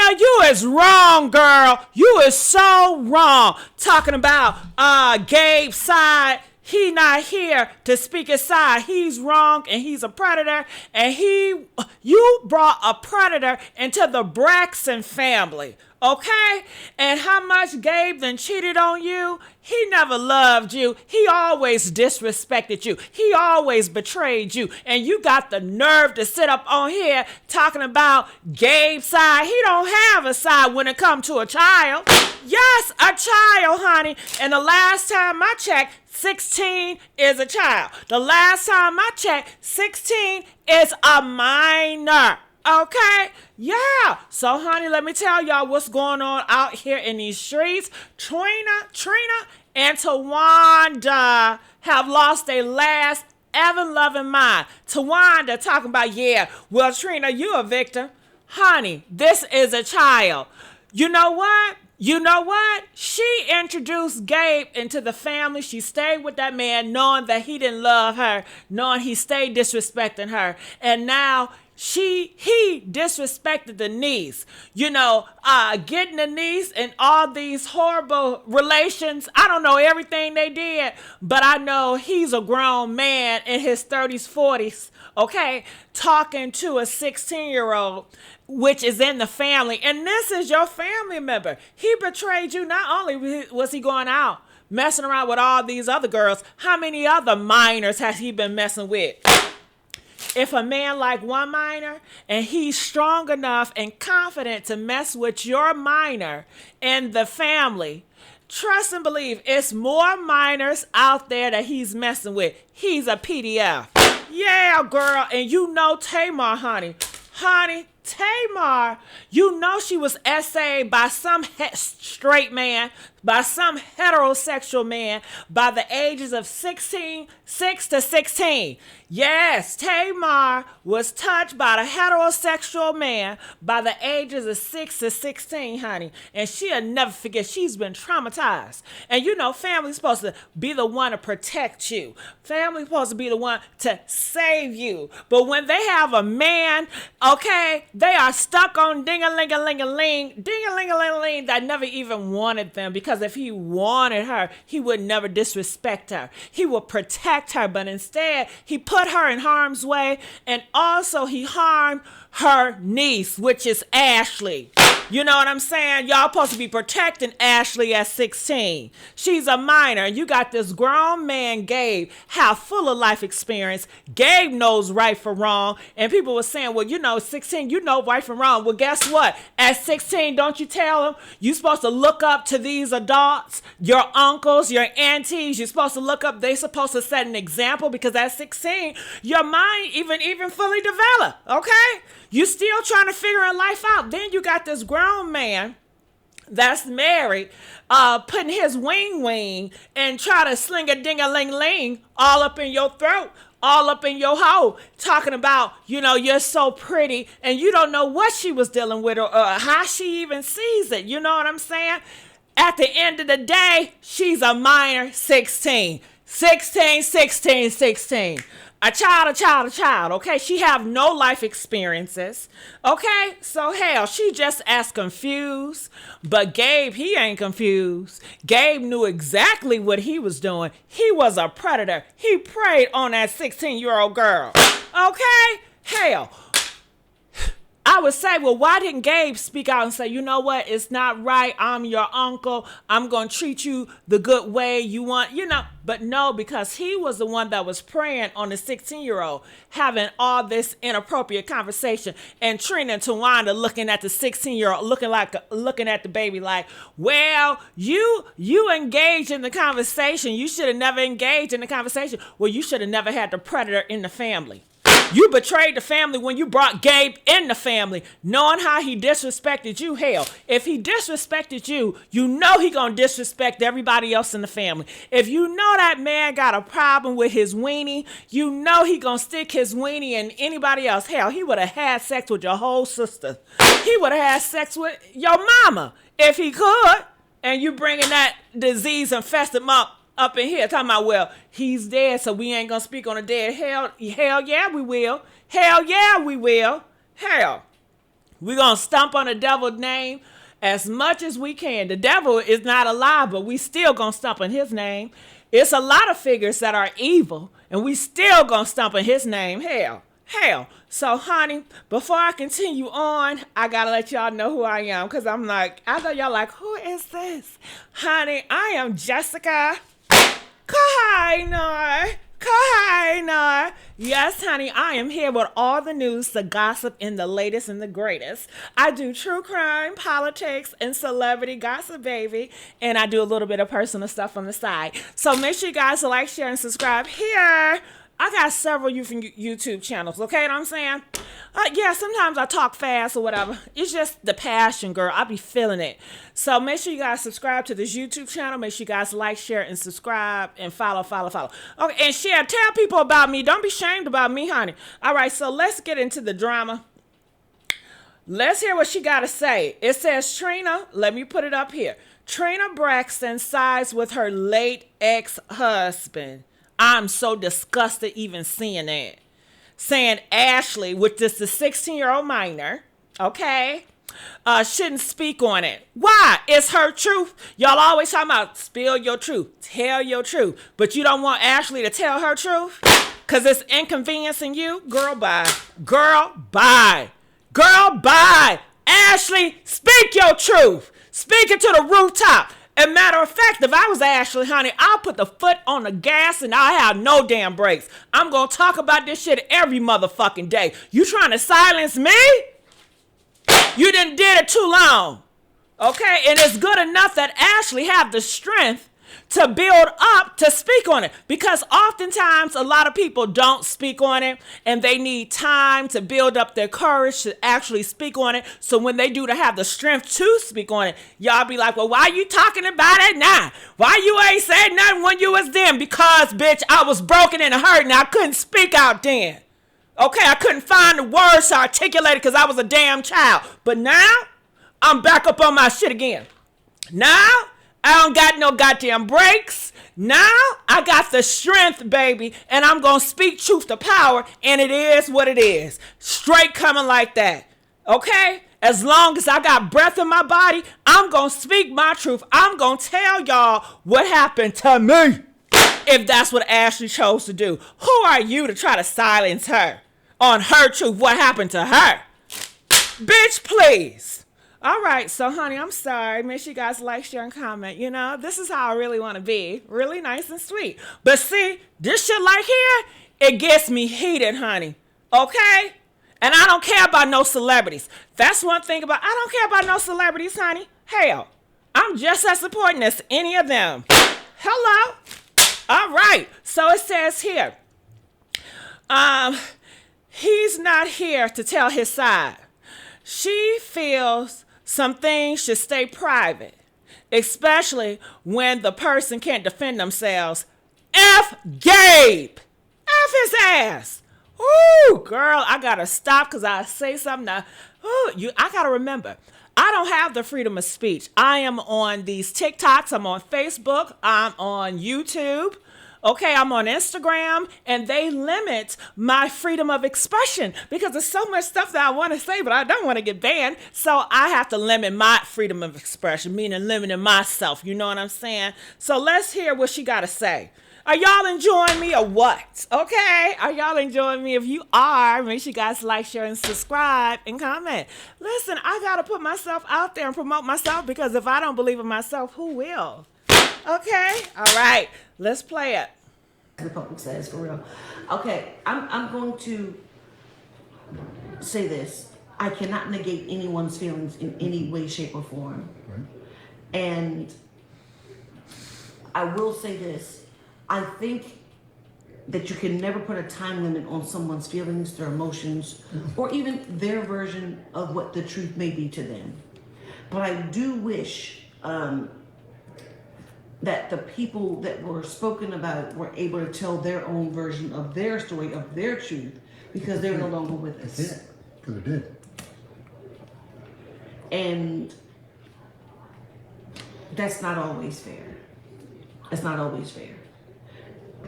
Trina, you is wrong, girl. You is so wrong. Talking about Gabe's side. He not here to speak his side. He's wrong and he's a predator. And you brought a predator into the Braxton family. Okay? And how much Gabe then cheated on you? He never loved you. He always disrespected you. He always betrayed you. And you got the nerve to sit up on here talking about Gabe's side. He don't have a side when it comes to a child. Yes, a child, honey. And the last time I checked, 16 is a child. The last time I checked, 16 is a minor. Okay? Yeah. So, honey, let me tell y'all what's going on out here in these streets. Trina, and Tawanda have lost their last ever-loving mind. Tawanda talking about, yeah, well, Trina, you a victim. Honey, this is a child. You know what? She introduced Gabe into the family. She stayed with that man knowing that he didn't love her, knowing he stayed disrespecting her. And now he disrespected the niece, getting the niece and all these horrible relations. I don't know everything they did, but I know he's a grown man in his 30s, 40s, okay, talking to a 16-year-old, which is in the family. And this is your family member. He betrayed you. Not only was he going out messing around with all these other girls, how many other minors has he been messing with? If a man like one minor and he's strong enough and confident to mess with your minor in the family, trust and believe it's more minors out there that he's messing with. He's a PDF. Yeah, girl. And you know Tamar, honey, Tamar, she was essayed by some straight man, by some heterosexual man, by the ages of 6 to 16. Yes, Tamar was touched by the heterosexual man by the ages of 6 to 16, honey. And she'll never forget. She's been traumatized. And family's supposed to be the one to protect you. Family's supposed to be the one to save you. But when they have a man, okay, they are stuck on ding-a-ling-a-ling-a-ling that never even wanted them, because if he wanted her, he would never disrespect her. He would protect her, but instead, he put her in harm's way, and also he harmed her niece, which is Ashlee. You know what I'm saying? Y'all supposed to be protecting Ashlee at 16. She's a minor, and you got this grown man, Gabe, have full of life experience. Gabe knows right from wrong, and people were saying, well, 16, you know right from wrong. Well, guess what? At 16, don't you tell them you're supposed to look up to these adults, your uncles, your aunties. You're supposed to look up. They're supposed to set an example, because at 16, your mind even fully developed, okay? You still trying to figure life out. Then you got this grown man that's married, putting his wing and try to sling a ding-a-ling-ling all up in your throat, all up in your hole, talking about, you're so pretty, and you don't know what she was dealing with or how she even sees it. You know what I'm saying? At the end of the day, she's a minor, 16. 16. A child, okay? She have no life experiences, okay? So, hell, she just as confused. But Gabe, he ain't confused. Gabe knew exactly what he was doing. He was a predator. He preyed on that 16-year-old girl, okay? Hell, I would say, well, why didn't Gabe speak out and say, you know what, it's not right, I'm your uncle, I'm going to treat you the good way you want, But no, because he was the one that was preying on the 16-year-old, having all this inappropriate conversation. And Trina and Tawanda looking at the 16-year-old, looking at the baby like, well, you engaged in the conversation. You should have never engaged in the conversation. Well, you should have never had the predator in the family. You betrayed the family when you brought Gabe in the family, knowing how he disrespected you. Hell, if he disrespected you, you know he gonna disrespect everybody else in the family. If you know that man got a problem with his weenie, you know he gonna stick his weenie in anybody else. Hell, he would have had sex with your whole sister. He would have had sex with your mama if he could. And you bringing that disease infested mom up in here talking about, well, he's dead, so we ain't gonna speak on the dead. Hell yeah, we will. Hell. We're going to stomp on the devil's name as much as we can. The devil is not alive, but we still going to stomp on his name. It's a lot of figures that are evil, and we still going to stomp on his name. Hell. So, honey, before I continue on, I got to let y'all know who I am, because I'm like, I know y'all like, who is this? Honey, I am Jessica Kahiner. Yes, honey, I am here with all the news, the gossip, and the latest and the greatest. I do true crime, politics, and celebrity gossip, baby. And I do a little bit of personal stuff on the side. So make sure you guys like, share, and subscribe here. I got several YouTube channels, okay what I'm saying? Yeah, sometimes I talk fast or whatever. It's just the passion, girl. I be feeling it. So make sure you guys subscribe to this YouTube channel. Make sure you guys like, share, and subscribe, and follow. Okay, and share. Tell people about me. Don't be ashamed about me, honey. All right, so let's get into the drama. Let's hear what she got to say. It says, Trina, let me put it up here. Trina Braxton sides with her late ex-husband. I'm so disgusted even seeing that. Saying Ashlee, which is the 16-year-old minor, okay, shouldn't speak on it. Why? It's her truth. Y'all always talking about spill your truth, tell your truth, but you don't want Ashlee to tell her truth because it's inconveniencing you? Girl, bye. Ashlee, speak your truth. Speak it to the rooftop. As a matter of fact, if I was Ashlee, honey, I'll put the foot on the gas and I'll have no damn brakes. I'm going to talk about this shit every motherfucking day. You trying to silence me? You done did it too long. Okay? And it's good enough that Ashlee have the strength to build up to speak on it, because oftentimes a lot of people don't speak on it and they need time to build up their courage to actually speak on it. So when they do to have the strength to speak on it, y'all be like, well, why you talking about it now? Why you ain't said nothing when you was then? Because, bitch, I was broken and hurt and I couldn't speak out then. Okay, I couldn't find the words to articulate it because I was a damn child. But now I'm back up on my shit again. Now I don't got no goddamn breaks. Now I got the strength, baby, and I'm going to speak truth to power, and it is what it is. Straight coming like that, okay? As long as I got breath in my body, I'm going to speak my truth. I'm going to tell y'all what happened to me, if that's what Ashlee chose to do. Who are you to try to silence her on her truth? What happened to her? Bitch, please. All right, so honey, I'm sorry. Make sure you guys like, share, and comment. You know, this is how I really want to be. Really nice and sweet. But see, this shit like here, it gets me heated, honey. Okay? And I don't care about no celebrities. That's one thing about, I don't care about no celebrities, honey. Hell, I'm just as important as any of them. Hello? All right, so it says here, he's not here to tell his side. She feels some things should stay private, especially when the person can't defend themselves. F Gabe. F his ass. Ooh, girl, I gotta stop because I say something now. Ooh, I gotta remember, I don't have the freedom of speech. I am on these TikToks, I'm on Facebook, I'm on YouTube. Okay, I'm on Instagram, and they limit my freedom of expression because there's so much stuff that I want to say, but I don't want to get banned. So I have to limit my freedom of expression, meaning limiting myself. You know what I'm saying? So let's hear what she got to say. Are y'all enjoying me or what? Okay, are y'all enjoying me? If you are, make sure you guys like, share, and subscribe, and comment. Listen, I got to put myself out there and promote myself, because if I don't believe in myself, who will? Okay, all right, let's play it. The public says, for real. Okay, I'm going to say this. I cannot negate anyone's feelings in any way, shape, or form. Right. And I will say this. I think that you can never put a time limit on someone's feelings, their emotions, or even their version of what the truth may be to them. But I do wish that the people that were spoken about were able to tell their own version of their story, of their truth, because they're no longer with us. That's it, because they did. And that's not always fair. That's not always fair.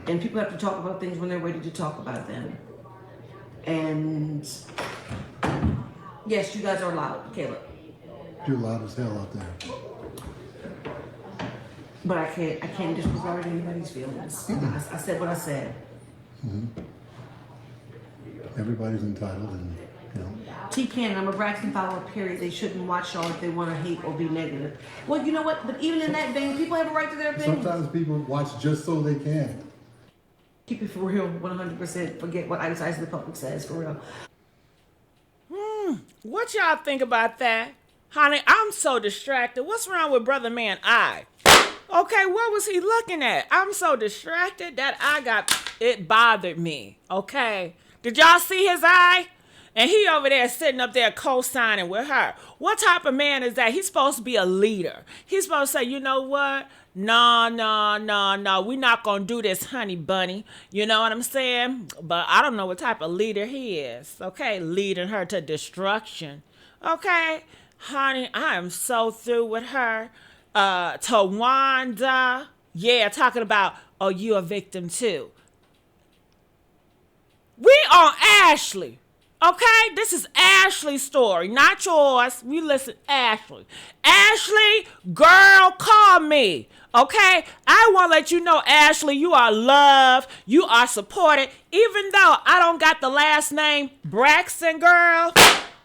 And people have to talk about things when they're ready to talk about them. And Yes, you guys are loud, Caleb. You're loud as hell out there. But I can't disregard anybody's feelings. I said what I said. Everybody's entitled, and you know. T Cannon, I'm a Braxton follower, period. They shouldn't watch y'all if they want to hate or be negative. Well, you know what? But even in that vein, people have a right to their opinion. Sometimes people watch just so they can. Keep it for real, 100%. Forget what either side of the public says, for real. What y'all think about that? Honey, I'm so distracted. What's wrong with brother man eye? Okay, what was he looking at? I'm so distracted that it bothered me. Okay. Did y'all see his eye? And he over there sitting up there co-signing with her. What type of man is that? He's supposed to be a leader. He's supposed to say, you know what? No. We're not going to do this, honey bunny. You know what I'm saying? But I don't know what type of leader he is. Okay, leading her to destruction. Okay, honey, I am so through with her. Tawanda. Yeah, talking about, oh, you a victim too. We on Ashlee. Okay, this is Ashlee's story, not yours. We listen, Ashlee. Ashlee, girl, call me. Okay, I want to let you know, Ashlee, you are loved, you are supported. Even though I don't got the last name Braxton, girl.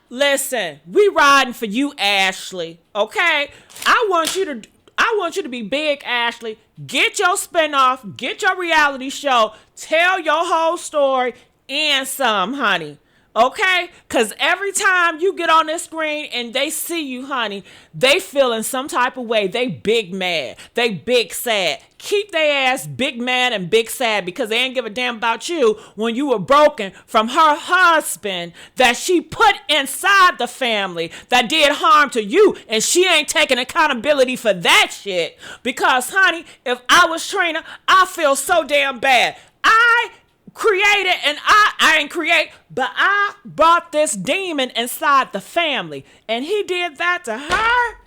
Listen, we riding for you, Ashlee. Okay, I want you to be big, Ashlee. Get your spinoff, get your reality show, tell your whole story and some, honey. Okay? Because every time you get on this screen and they see you, honey, they feeling some type of way. They big mad. They big sad. Keep their ass big mad and big sad because they ain't give a damn about you when you were broken from her husband that she put inside the family that did harm to you, and she ain't taking accountability for that shit. Because, honey, if I was Trina, I feel so damn bad. I created, and I ain't create, but I brought this demon inside the family, and he did that to her?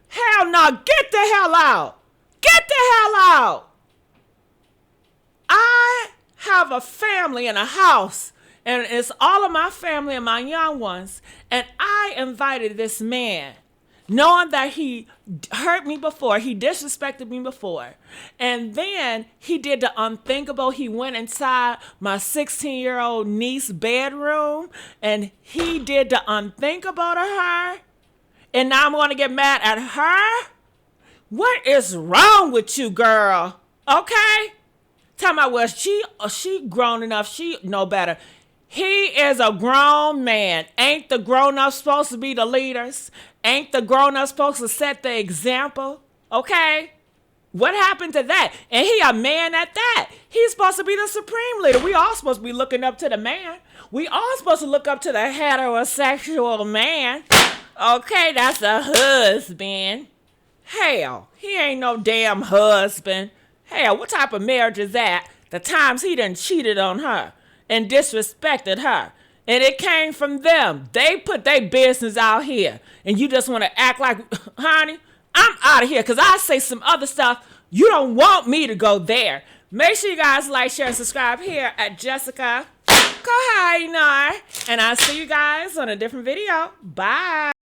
Hell no, get the hell out. Get the hell out. I have a family in a house, and it's all of my family and my young ones, and I invited this man knowing that he hurt me before, he disrespected me before. And then he did the unthinkable. He went inside my 16-year-old niece's bedroom and he did the unthinkable to her. And now I'm going to get mad at her? What is wrong with you, girl? Okay? Tell me, well, she grown enough. She know better. He is a grown man. Ain't the grown-ups supposed to be the leaders? Ain't the grown-ups supposed to set the example? Okay? What happened to that? And he a man at that. He's supposed to be the supreme leader. We all supposed to be looking up to the man. We all supposed to look up to the heterosexual man. Okay, that's a husband. Hell, he ain't no damn husband. Hell, what type of marriage is that? The times he done cheated on her and disrespected her. And it came from them. They put their business out here. And you just want to act like, honey, I'm out of here because I say some other stuff. You don't want me to go there. Make sure you guys like, share, and subscribe here at Jessica Kohainar. And I'll see you guys on a different video. Bye.